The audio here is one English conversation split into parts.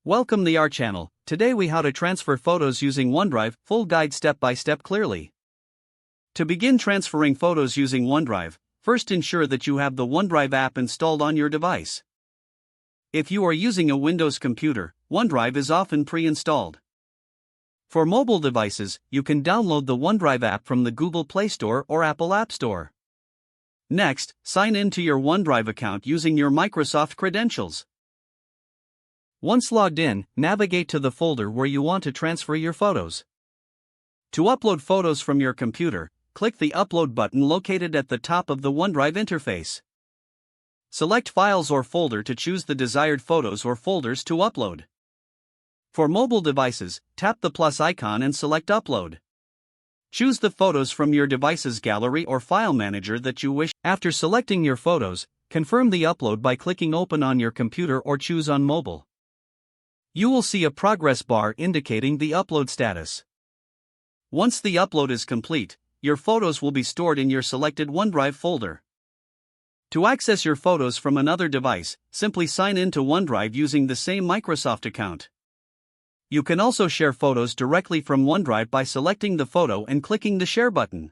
Welcome to our channel. Today we how to transfer photos using OneDrive, full guide step by step clearly. To begin transferring photos using OneDrive, first ensure that you have the OneDrive app installed on your device. If you are using a Windows computer, OneDrive is often pre-installed. For mobile devices, you can download the OneDrive app from the Google Play Store or Apple App Store. Next, sign in to your OneDrive account using your Microsoft credentials. Once logged in, navigate to the folder where you want to transfer your photos. To upload photos from your computer, click the Upload button located at the top of the OneDrive interface. Select Files or Folder to choose the desired photos or folders to upload. For mobile devices, tap the plus icon and select Upload. Choose the photos from your device's gallery or file manager that you wish. After selecting your photos, confirm the upload by clicking Open on your computer or choose on mobile. You will see a progress bar indicating the upload status. Once the upload is complete, your photos will be stored in your selected OneDrive folder. To access your photos from another device, simply sign in to OneDrive using the same Microsoft account. You can also share photos directly from OneDrive by selecting the photo and clicking the Share button.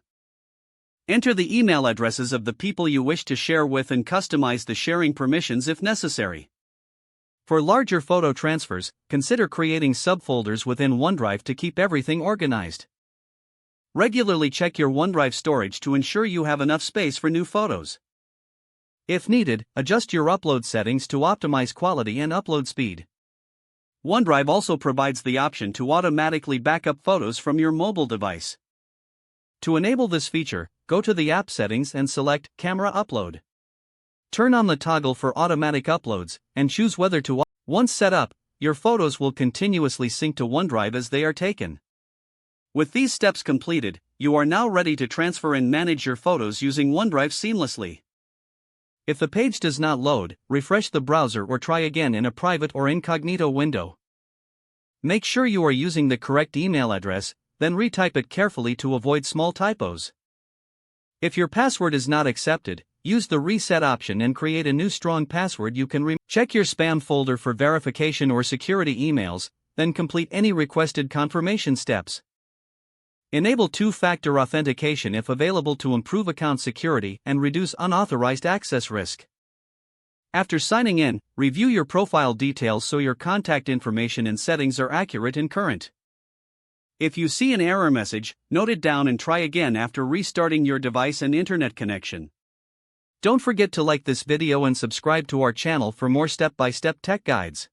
Enter the email addresses of the people you wish to share with and customize the sharing permissions if necessary. For larger photo transfers, consider creating subfolders within OneDrive to keep everything organized. Regularly check your OneDrive storage to ensure you have enough space for new photos. If needed, adjust your upload settings to optimize quality and upload speed. OneDrive also provides the option to automatically backup photos from your mobile device. To enable this feature, go to the app settings and select Camera Upload. Turn on the toggle for automatic uploads, and choose whether to. Once set up, your photos will continuously sync to OneDrive as they are taken. With these steps completed, you are now ready to transfer and manage your photos using OneDrive seamlessly. If the page does not load, refresh the browser or try again in a private or incognito window. Make sure you are using the correct email address, then retype it carefully to avoid small typos. If your password is not accepted, use the reset option and create a new strong password you can check your spam folder for verification or security emails, then complete any requested confirmation steps. Enable two-factor authentication if available to improve account security and reduce unauthorized access risk. After signing in, review your profile details so your contact information and settings are accurate and current. If you see an error message, note it down and try again after restarting your device and internet connection. Don't forget to like this video and subscribe to our channel for more step-by-step tech guides.